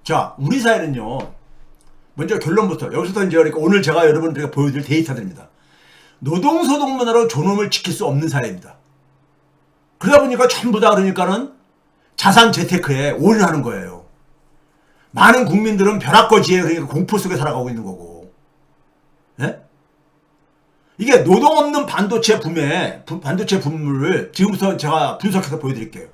자, 우리 사회는요, 먼저 결론부터, 여기서부터 이제 그러니까 오늘 제가 여러분들에게 보여드릴 데이터들입니다. 노동소득 문화로 존엄을 지킬 수 없는 사회입니다. 그러다 보니까 전부 다 그러니까는 자산 재테크에 올인하는 거예요. 많은 국민들은 벼락거지에 그러니까 공포 속에 살아가고 있는 거고. 예? 이게 노동 없는 반도체 반도체 붐을 지금부터 제가 분석해서 보여드릴게요.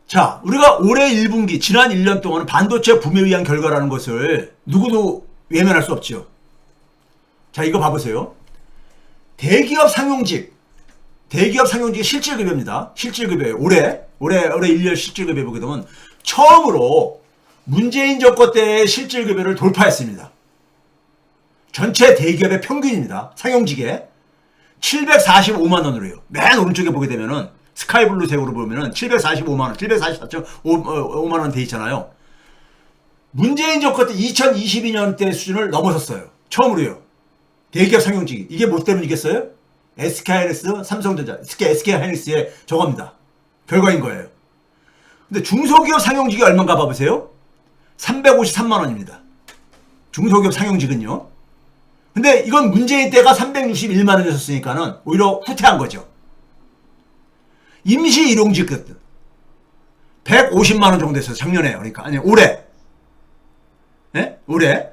자, 우리가 올해 1분기, 지난 1년 동안 반도체 붐에 의한 결과라는 것을 누구도 외면할 수 없죠. 자, 이거 봐보세요. 대기업 상용직 실질급여입니다. 실질급여예요. 올해 1년 실질급여 보게 되면 처음으로 문재인 정권 때의 실질급여를 돌파했습니다. 전체 대기업의 평균입니다. 상용직에 745만 원으로요. 맨 오른쪽에 보게 되면은 스카이블루 색으로 보면은 745만 원, 744.5만 원 돼 있잖아요. 문재인 정권 때 2022년 때 수준을 넘어섰어요. 처음으로요. 대기업 상용직이. 이게 뭐 때문이겠어요? SK하이닉스, 삼성전자, SK하이닉스의 저겁니다. 결과인 거예요. 근데 중소기업 상용직이 얼마인가 봐보세요. 353만 원입니다. 중소기업 상용직은요. 근데 이건 문재인 때가 361만 원이었으니까는 오히려 후퇴한 거죠. 임시 일용직 150만 원 정도 됐어요. 작년에. 그러니까 아니 올해. 네? 올해.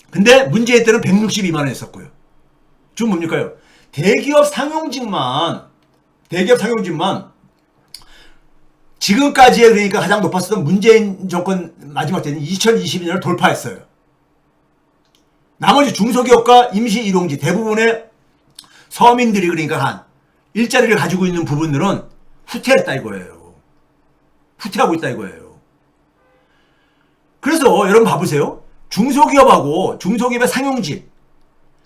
근데 문재인 때는 162만 원 했었고요. 지금 뭡니까요? 대기업 상용직만 지금까지의 그러니까 가장 높았었던 문재인 정권 마지막 때는 2022년을 돌파했어요. 나머지 중소기업과 임시 일용직 대부분의 서민들이 그러니까 한 일자리를 가지고 있는 부분들은 후퇴했다 이거예요. 후퇴하고 있다 이거예요. 그래서 여러분 봐보세요. 중소기업의 상용직,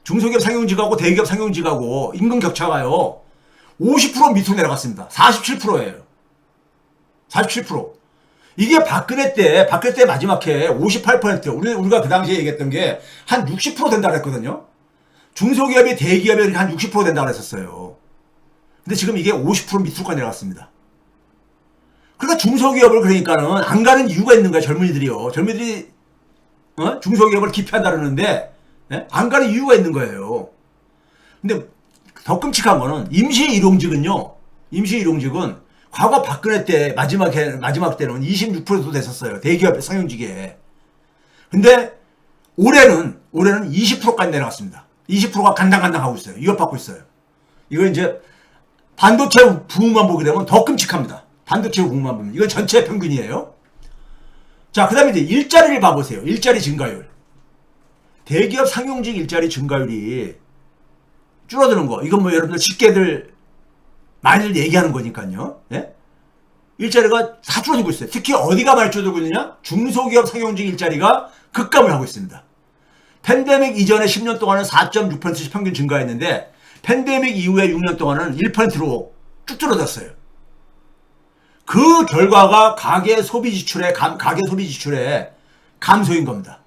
중소기업 상용직하고 대기업 상용직하고 임금 격차가요. 50% 밑으로 내려갔습니다. 47%예요. 47%. 이게 박근혜 때 마지막 해 58%. 우리가 그 당시에 얘기했던 게 한 60% 된다고 했거든요. 중소기업이 대기업이 한 60% 된다고 했었어요. 근데 지금 이게 50% 밑으로까지 내려갔습니다. 그러니까 중소기업을 그러니까는 안 가는 이유가 있는 거야, 젊은이들이요. 젊은이들이 중소기업을 기피한다 그러는데 안 가는 이유가 있는 거예요. 근데 더 끔찍한 거는 임시 일용직은 과거 박근혜 때 마지막 때는 26%도 됐었어요. 대기업 상용직에. 근데 올해는 20%까지 내려갔습니다. 20%가 간당간당 하고 있어요. 위협받고 있어요. 이거 이제 반도체 부분만 보게 되면 더 끔찍합니다. 반도체 부분만 보면. 이건 전체 평균이에요. 자, 그 다음에 이제 일자리를 봐보세요. 일자리 증가율. 대기업 상용직 일자리 증가율이 줄어드는 거. 이건 뭐 여러분들 쉽게들 많이들 얘기하는 거니까요. 예? 일자리가 다 줄어들고 있어요. 특히 어디가 많이 줄어들고 있느냐? 중소기업 상용직 일자리가 급감을 하고 있습니다. 팬데믹 이전에 10년 동안은 4.6%씩 평균 증가했는데 팬데믹 이후에 6년 동안은 1%로 쭉 줄어들었어요. 그 결과가 가계 소비 지출의 감소인 겁니다.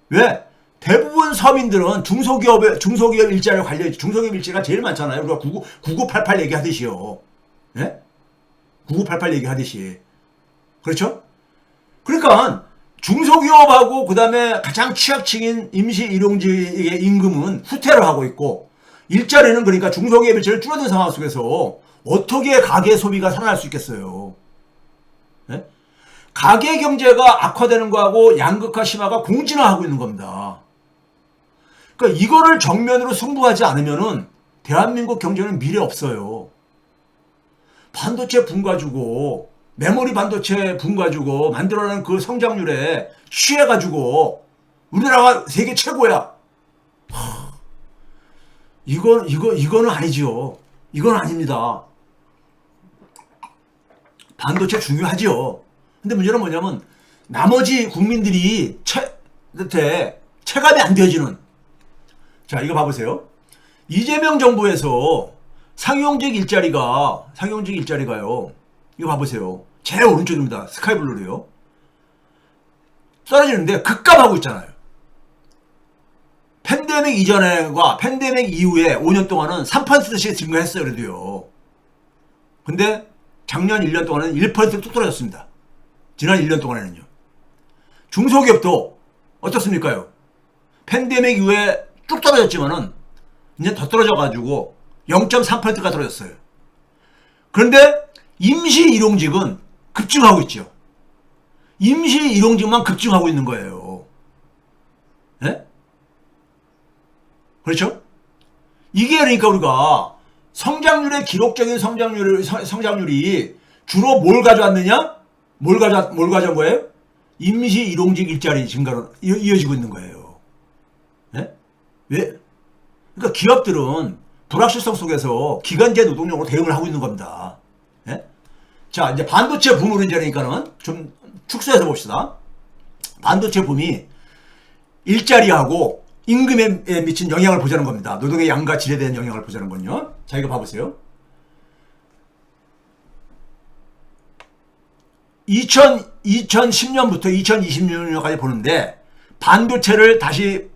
왜? 대부분 서민들은 중소기업 일자리를 중소기업 일자리가 제일 많잖아요. 우리가 9988 얘기하듯이요. 예? 9988 얘기하듯이. 그렇죠? 그러니까 중소기업하고 그 다음에 가장 취약층인 임시 일용직의 임금은 후퇴를 하고 있고 일자리는 그러니까 중소기업 일자리를 줄어든 상황 속에서 어떻게 가계 소비가 살아날 수 있겠어요? 예? 가계 경제가 악화되는 거하고 양극화 심화가 공진화하고 있는 겁니다. 그러니까 이거를 정면으로 승부하지 않으면은 대한민국 경제는 미래 없어요. 반도체 붐 가지고 메모리 반도체 붐 가지고 만들어낸 그 성장률에 취해가지고 우리나라가 세계 최고야. 이거는 아니지요. 이건 아닙니다. 반도체 중요하지요. 근데 문제는 뭐냐면 나머지 국민들이 체감이 안 되어지는. 자, 이거 봐보세요. 이재명 정부에서 상용직 일자리가요. 이거 봐보세요. 제일 오른쪽입니다. 스카이블루로요. 떨어지는데 급감하고 있잖아요. 팬데믹 이전과 팬데믹 이후에 5년 동안은 3%씩 증가했어요. 그래도요. 근데 작년 1년 동안은 1%뚝 떨어졌습니다. 지난 1년 동안에는요. 중소기업도 어떻습니까요? 팬데믹 이후에 쭉 떨어졌지만은 이제 더 떨어져가지고 0.3%가 떨어졌어요. 그런데 임시 일용직은 급증하고 있죠. 임시 일용직만 급증하고 있는 거예요. 예? 그렇죠? 이게 그러니까 우리가 성장률의 기록적인 성장률이 주로 뭘 가져왔느냐? 뭘 가져온 거예요? 임시 일용직 일자리 증가로 이어지고 있는 거예요. 예? 왜? 그러니까 기업들은 불확실성 속에서 기간제 노동력으로 대응을 하고 있는 겁니다. 예? 자, 이제 반도체 붐으로 이제 그러니까는 좀 축소해서 봅시다. 반도체 붐이 일자리하고 임금에 미친 영향을 보자는 겁니다. 노동의 양과 질에 대한 영향을 보자는 건요. 자, 이거 봐보세요. 2010년부터 2026년까지 보는데 반도체를 다시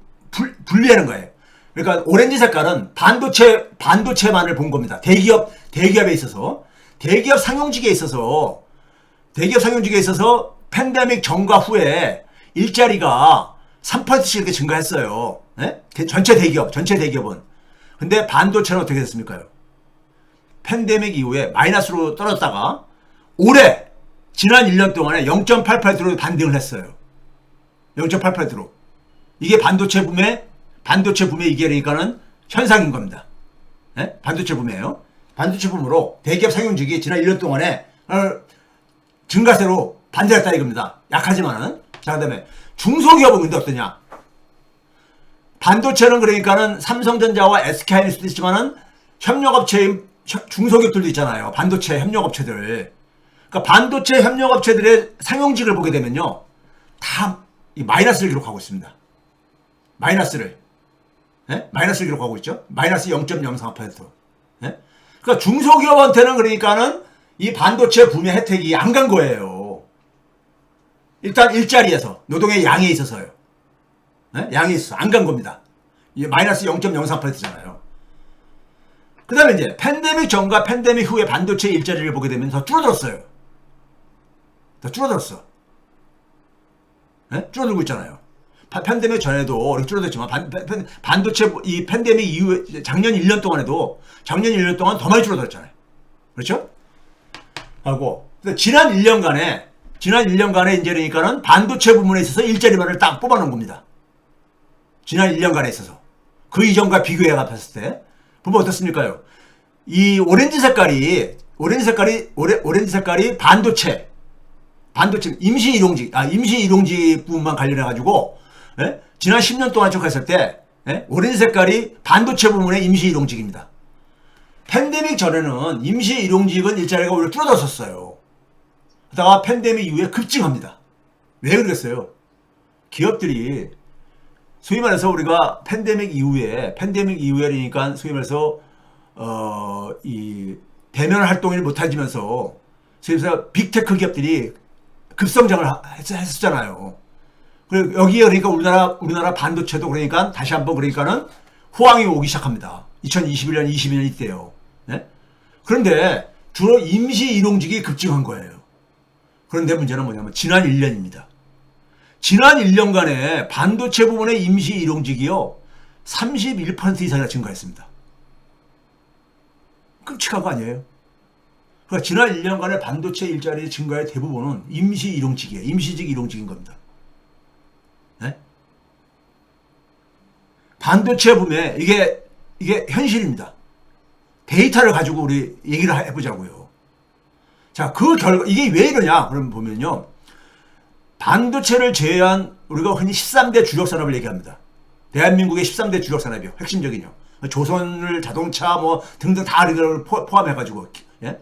분리하는 거예요. 그러니까 오렌지 색깔은 반도체만을 본 겁니다. 대기업에 있어서 대기업 상용직에 있어서 팬데믹 전과 후에 일자리가 3%씩 이렇게 증가했어요. 네? 전체 대기업은. 근데 반도체는 어떻게 됐습니까? 팬데믹 이후에 마이너스로 떨어졌다가 올해 지난 1년 동안에 0.8%로 반등을 했어요. 0.8%로. 이게 반도체 붐의 이게 그러니까는 현상인 겁니다. 네? 반도체 붐이에요. 반도체 붐으로 대기업 상용직이 지난 1년 동안에 증가세로 반대했다 이겁니다. 약하지만은. 자, 그 다음에 중소기업은 근데 어떠냐? 반도체는 그러니까는 삼성전자와 SK일 수도 있지만은 협력업체인 중소기업들도 있잖아요. 반도체 협력업체들. 그러니까 반도체 협력업체들의 상용직을 보게 되면요. 다 마이너스를 기록하고 있습니다. 마이너스를. 네? 마이너스를 기록하고 있죠. 마이너스 0.03%. 네? 그러니까 중소기업한테는 그러니까는 이 반도체 붐의 혜택이 안 간 거예요. 일단 일자리에서 노동의 양에 있어서요. 네? 양에 있어서 안 간 겁니다. 이게 마이너스 0.03%잖아요. 그 다음에 이제 팬데믹 전과 팬데믹 후에 반도체 일자리를 보게 되면 더 줄어들었어요. 더 줄어들었어. 네? 줄어들고 있잖아요. 팬데믹 전에도 이렇게 줄어들었지만 반도체 이 팬데믹 이후에 작년 1년 동안 더 많이 줄어들었잖아요. 그렇죠? 하고 지난 1년간에 이제 그러니까는 반도체 부문에 있어서 일자리만을 딱 뽑아놓은 겁니다. 지난 1년간에 있어서 그 이전과 비교해 봤을 때 보면 어떻습니까요? 이 오렌지 색깔이 반도체 임시 일용직 부분만 관련해 가지고 예? 지난 10년 동안 쭉 했을 때 예? 오렌지 색깔이 반도체 부문의 임시 일용직입니다. 팬데믹 전에는 임시 일용직은 일자리가 오히려 줄어들었어요. 그러다가 팬데믹 이후에 급증합니다. 왜 그러겠어요? 기업들이 소위 말해서 우리가 팬데믹 이후에 그러니까 소위 말해서 이 대면 활동을 못해지면서 소위 말해서 빅테크 기업들이 급성장을 했었잖아요. 그리고 여기에 그러니까 우리나라 반도체도 그러니까 다시 한번 그러니까는 호황이 오기 시작합니다. 2021년, 22년 이때요. 네? 그런데 주로 임시 일용직이 급증한 거예요. 그런데 문제는 뭐냐면 지난 1년입니다. 지난 1년간에 반도체 부문의 임시 일용직이요 31% 이상이나 증가했습니다. 끔찍한 거 아니에요? 그러니까 지난 1년간의 반도체 일자리 증가의 대부분은 임시 일용직이에요. 임시직 일용직인 겁니다. 네? 반도체 붐에 이게 현실입니다. 데이터를 가지고 우리 얘기를 해보자고요. 자, 그 결과 이게 왜 이러냐? 그러면 보면요. 반도체를 제외한 우리가 흔히 13대 주력 산업을 얘기합니다. 대한민국의 13대 주력 산업이요. 핵심적인요. 조선을 자동차 뭐 등등 다 이걸 포함해가지고 예?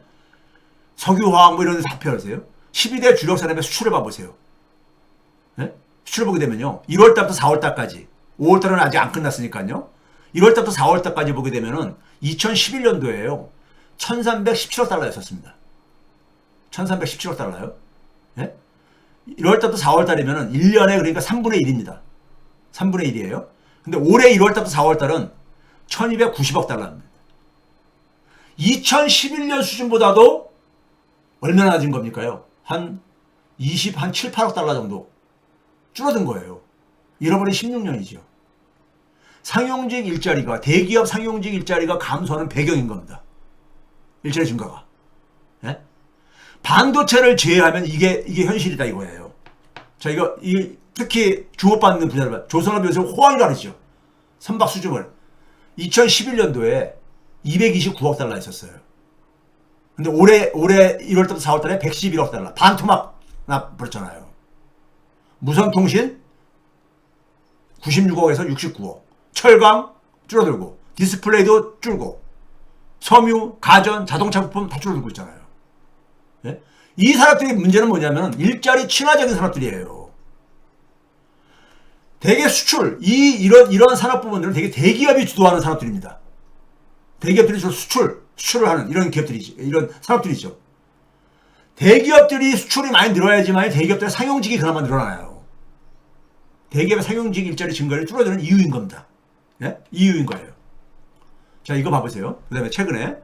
석유화학 뭐 이런 데서 합해하세요. 12대 주력 산업의 수출을 봐보세요. 예? 수출을 보게 되면요. 1월달부터 4월달까지 5월달은 아직 안 끝났으니까요. 1월달부터 4월달까지 보게 되면은 2011년도에요. 1317억 달러였었습니다. 1317억 달러요. 예? 1월달부터 4월달이면은 1년에 그러니까 3분의 1입니다. 3분의 1이에요. 근데 올해 1월달부터 4월달은 1290억 달러입니다. 2011년 수준보다도 얼마나 낮은 겁니까요? 한 7, 8억 달러 정도 줄어든 거예요. 잃어버린 16년이죠. 상용직 일자리가, 대기업 상용직 일자리가 감소하는 배경인 겁니다. 일자리 증가가. 예? 반도체를 제외하면 이게 현실이다 이거예요. 자, 특히 주목받는 분야를 조선업 요새 호황이라 그러죠. 선박 수주물. 2011년도에 229억 달러 있었어요. 근데 올해 1월부터 4월달에 111억 달러. 반토막 나버렸잖아요. 무선통신 96억에서 69억. 철강 줄어들고, 디스플레이도 줄고, 섬유, 가전, 자동차 부품 다 줄어들고 있잖아요. 예? 이 산업들의 문제는 뭐냐면 일자리 친화적인 산업들이에요. 대개 수출, 이런 산업 부분들은 되게 대기업이 주도하는 산업들입니다. 대기업들이 주로 수출을 하는 이런 기업들이지, 이런 산업들이죠. 대기업들이 수출이 많이 늘어야지만 대기업들의 상용직이 그나마 늘어나요. 대기업의 상용직 일자리 증가를 줄어드는 이유인 겁니다. 예? 이유인 거예요. 자, 이거 봐보세요. 그 다음에 최근에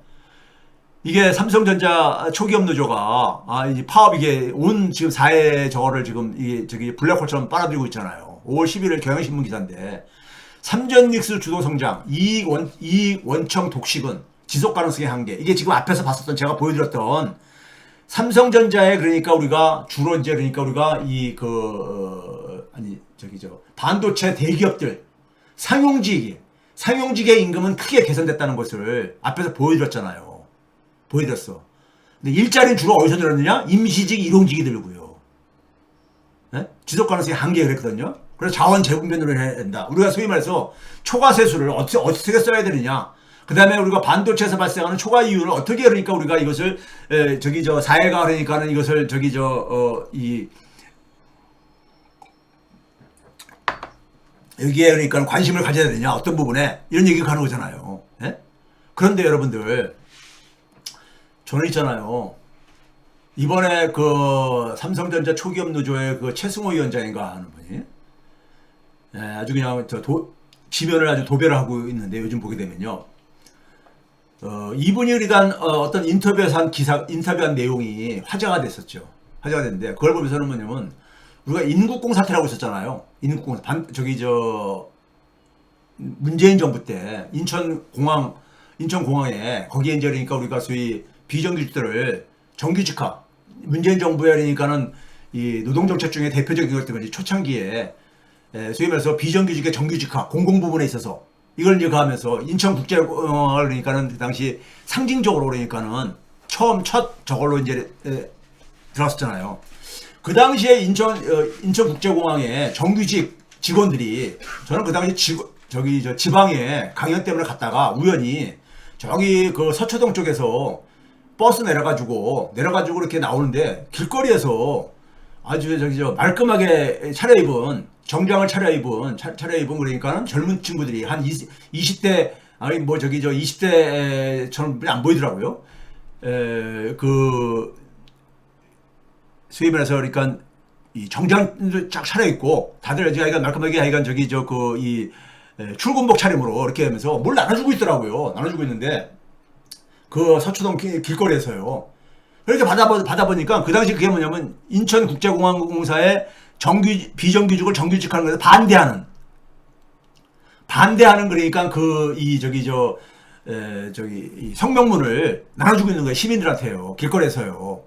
이게 삼성전자 초기업 노조가 이제 파업 이게 온 지금 사회 저거를 지금 저기 블랙홀처럼 빨아들이고 있잖아요. 5월 11일 경향신문 기사인데 삼전믹스 주도 성장 이익 원청 독식은 지속 가능성의 한계. 이게 지금 앞에서 봤었던 제가 보여드렸던 삼성전자에 그러니까 우리가 주로 이제 그러니까 우리가 반도체 대기업들 상용직의 임금은 크게 개선됐다는 것을 앞에서 보여드렸잖아요. 보여드렸어. 근데 일자리는 주로 어디서 늘었느냐? 임시직, 일용직이 늘고요. 네? 지속 가능성의 한계가 그랬거든요. 그래서 자원 재분배를 해야 된다. 우리가 소위 말해서 초과 세수를 어떻게 써야 되느냐? 그 다음에 우리가 반도체에서 발생하는 초과 이윤을 어떻게 그러니까 우리가 이것을 사회가 그러니까는 이것을 여기에 그러니까 관심을 가져야 되냐 어떤 부분에 이런 얘기가 가는 거잖아요. 예? 그런데 여러분들 저는 있잖아요. 이번에 삼성전자 초기업 노조의 최승호 위원장인가 하는 분이 아주 그냥 지면을 아주 도배를 하고 있는데 요즘 보게 되면요. 이분이 일단 어떤 인터뷰한 내용이 화제가 됐었죠. 화제가 됐는데 그걸 보면서는 뭐냐면 우리가 인국공 사태라고 있었잖아요. 인국공 문재인 정부 때 인천공항에 거기에 이제 그러니까 우리가 소위 비정규직들을 정규직화 문재인 정부에 그러니까는 이 노동정책 중에 대표적인 것들은 초창기에 소위 말해서 비정규직의 정규직화 공공 부분에 있어서 이걸 이제 가하면서 인천국제공항을 그러니까는 그 당시 상징적으로 그러니까는 첫 저걸로 이제 들어갔었잖아요. 그 당시에 인천국제공항에 정규직 직원들이 저는 그 당시 지방에 강연 때문에 갔다가 우연히 저기 서초동 쪽에서 버스 내려가지고 이렇게 나오는데 길거리에서 아주 말끔하게 정장을 차려입은 그러니까는 젊은 친구들이 한 20대 20대처럼 안 보이더라고요. 소위 말해서 그러니까 이 정장도 쫙 차려입고 다들 말끔하게 출근복 차림으로 이렇게 하면서 뭘 나눠주고 있더라고요. 나눠주고 있는데 서초동 길거리에서요. 그렇게 받아보니까 그 당시 그게 뭐냐면 인천국제공항공사의 비정규직을 정규직하는 것에 반대하는 그러니까 성명문을 나눠주고 있는 거예요. 시민들한테요. 길거리에서요.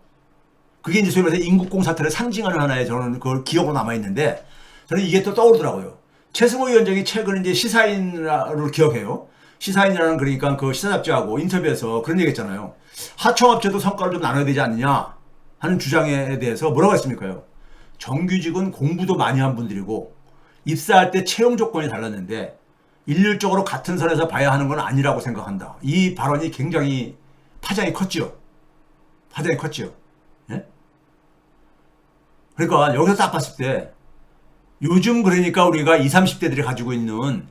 그게 이제 소위 말해서 인국공 사태를 상징하는 하나의 저는 그걸 기억으로 남아있는데 저는 이게 또 떠오르더라고요. 최승호 위원장이 최근 이제 시사인으로 기억해요. 시사인이라는 그러니까 시사 잡지하고 인터뷰에서 그런 얘기 했잖아요. 하청업체도 성과를 좀 나눠야 되지 않느냐 하는 주장에 대해서 뭐라고 했습니까요? 정규직은 공부도 많이 한 분들이고 입사할 때 채용 조건이 달랐는데 일률적으로 같은 선에서 봐야 하는 건 아니라고 생각한다. 이 발언이 굉장히 파장이 컸지요. 예? 그러니까 여기서 딱 봤을 때 요즘 그러니까 우리가 20, 30대들이 가지고 있는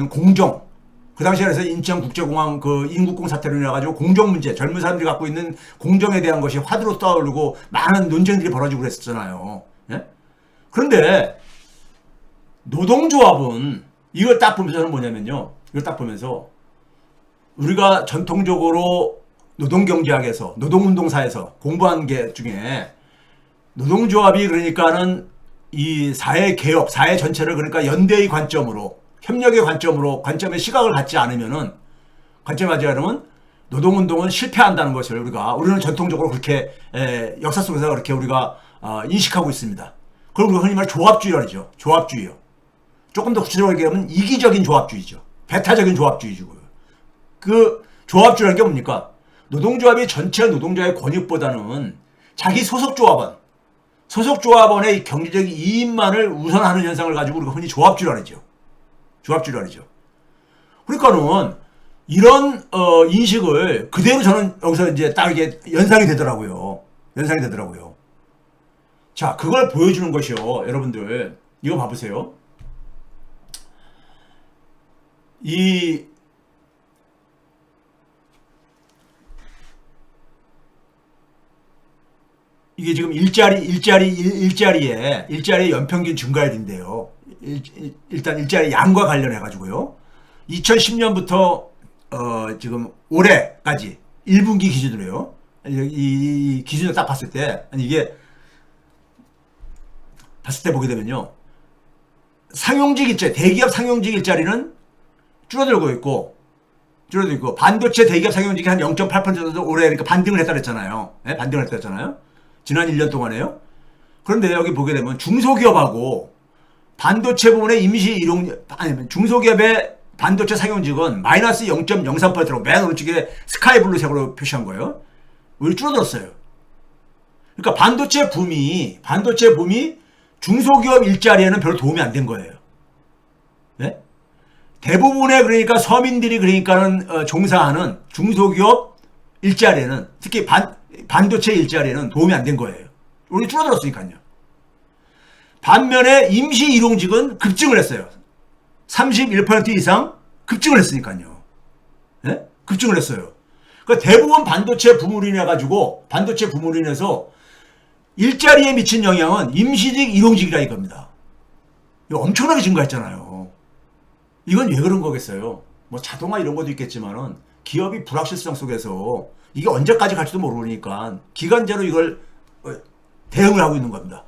공정, 그 당시에 그래서 인천국제공항 인국공 사태로 인해가지고 공정 문제, 젊은 사람들이 갖고 있는 공정에 대한 것이 화두로 떠오르고 많은 논쟁들이 벌어지고 그랬었잖아요. 예? 그런데 노동조합은 이걸 딱 보면서는 뭐냐면요. 이걸 딱 보면서 우리가 전통적으로 노동경제학에서 노동운동사에서 공부한 게 중에 노동조합이 그러니까는 이 사회 개혁, 사회 전체를 그러니까 연대의 관점으로 협력의 관점의 시각을 갖지 않으면은 관점하지 않으면 노동운동은 실패한다는 것을 우리는 전통적으로 그렇게 역사 속에서 그렇게 우리가 인식하고 있습니다. 그걸 우리가 흔히 말 조합주의라고 하죠. 조합주의요. 조금 더 구체적으로 얘기하면 이기적인 조합주의죠. 배타적인 조합주의죠. 그 조합주의라는 게 뭡니까? 노동조합이 전체 노동자의 권익보다는 자기 소속조합원의 경제적 이익만을 우선하는 현상을 가지고 우리가 흔히 조합주의라고 하죠. 조합주의라고 하죠. 그러니까는 이런 인식을 그대로 저는 여기서 이제 딱 이게 연상이 되더라고요. 자, 그걸 보여주는 것이요. 여러분들 이거 봐보세요. 이게 지금 일자리의 연평균 증가율인데요. 일단 일자리 양과 관련해 가지고요. 2010년부터 지금 올해까지 1분기 기준으로요. 이 기준을 딱 봤을 때 이게 봤을 때 보게 되면요. 상용직 일자리, 대기업 상용직 일자리는 줄어들고 있고 반도체 대기업 상용직이 한 0.8% 정도 올해 그러니까 반등을 했다 그랬잖아요. 네? 반등을 했다 그랬잖아요. 지난 1년 동안에요. 그런데 여기 보게 되면 중소기업하고 반도체 부분의 중소기업의 반도체 상용직은 마이너스 0.03%라고 맨 오른쪽에 스카이블루 색으로 표시한 거예요. 오히려 줄어들었어요. 그러니까 반도체 붐이 중소기업 일자리에는 별로 도움이 안 된 거예요. 네? 대부분의 그러니까 서민들이 그러니까는 종사하는 중소기업 일자리에는 특히 반도체 일자리에는 도움이 안 된 거예요. 우리 줄어들었으니까요. 반면에 임시 일용직은 급증을 했어요. 31% 이상 급증을 했으니까요. 네? 급증을 했어요. 그러니까 대부분 반도체 붐으로 인해서 일자리에 미친 영향은 임시직 일용직이라 이겁니다. 이거 엄청나게 증가했잖아요. 이건 왜 그런 거겠어요? 뭐 자동화 이런 것도 있겠지만은 기업이 불확실성 속에서 이게 언제까지 갈지도 모르니까 기간제로 이걸 대응을 하고 있는 겁니다.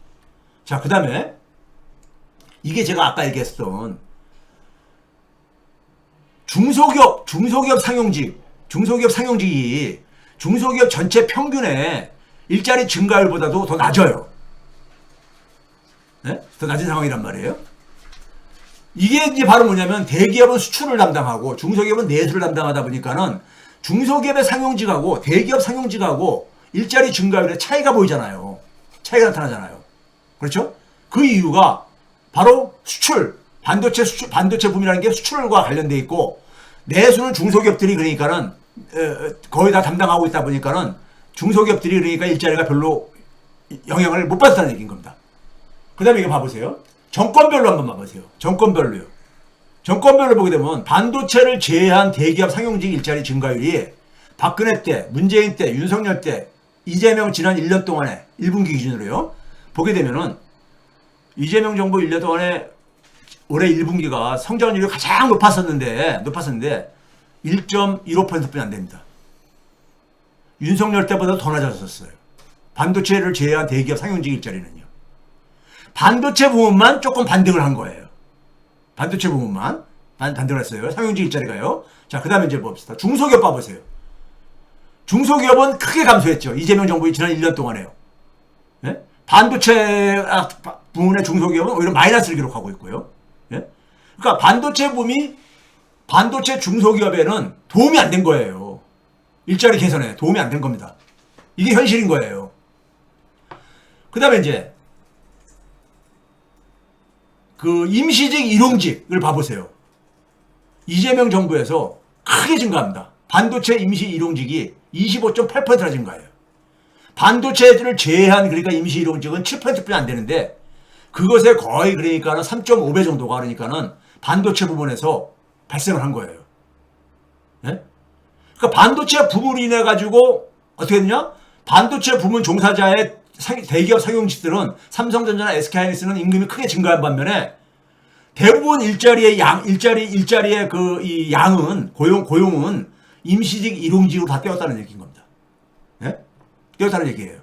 자, 그 다음에 이게 제가 아까 얘기했던 중소기업 상용직이 중소기업 전체 평균의 일자리 증가율보다도 더 낮아요. 네? 더 낮은 상황이란 말이에요. 이게 이제 바로 뭐냐면 대기업은 수출을 담당하고 중소기업은 내수를 담당하다 보니까는 중소기업의 상용직하고 대기업 상용직하고 일자리 증가율에 차이가 보이잖아요. 차이가 나타나잖아요. 그렇죠? 그 이유가 바로 반도체 붐이라는 게 수출과 관련돼 있고 내수는 중소기업들이 그러니까는 거의 다 담당하고 있다 보니까는 중소기업들이 그러니까 일자리가 별로 영향을 못 받았다는 얘기인 겁니다. 그 다음에 이거 봐보세요. 정권별로 한번 봐보세요. 정권별로 보게 되면 반도체를 제외한 대기업 상용직 일자리 증가율이 박근혜 때, 문재인 때, 윤석열 때, 이재명 지난 1년 동안에 1분기 기준으로요. 보게 되면은 이재명 정부 1년 동안에 올해 1분기가 성장률이 가장 높았었는데 1.15%뿐이 안 됩니다. 윤석열 때보다 더 낮아졌어요. 반도체를 제외한 대기업 상용직 일자리는요. 반도체 부분만 조금 반등을 한 거예요. 반도체 부분만 반등을 했어요. 상용직 일자리가요. 자, 그 다음에 이제 봅시다. 중소기업 봐보세요. 중소기업은 크게 감소했죠. 이재명 정부의 지난 1년 동안에요. 네? 반도체 부분의 중소기업은 오히려 마이너스를 기록하고 있고요. 네? 그러니까 반도체 붐이 반도체 중소기업에는 도움이 안 된 거예요. 일자리 개선에 도움이 안 된 겁니다. 이게 현실인 거예요. 그 다음에 이제 그 임시직 일용직을 봐보세요. 이재명 정부에서 크게 증가합니다. 반도체 임시 일용직이 25.8%나 증가해요. 반도체를 제외한 그러니까 임시 일용직은 7%뿐이 안 되는데 그것에 거의 그러니까는 3.5배 정도가 그러니까는 반도체 부분에서 발생을 한 거예요. 네? 그러니까 반도체 부분으로 인해 가지고 어떻게 됐냐? 반도체 부문 종사자의 대기업 상용직들은 삼성전자나 SK하이닉스는 임금이 크게 증가한 반면에 대부분 일자리의 그 이 양은 고용은 임시직 일용직으로 다 떼었다는 얘기인 겁니다. 이렇다는 얘기예요.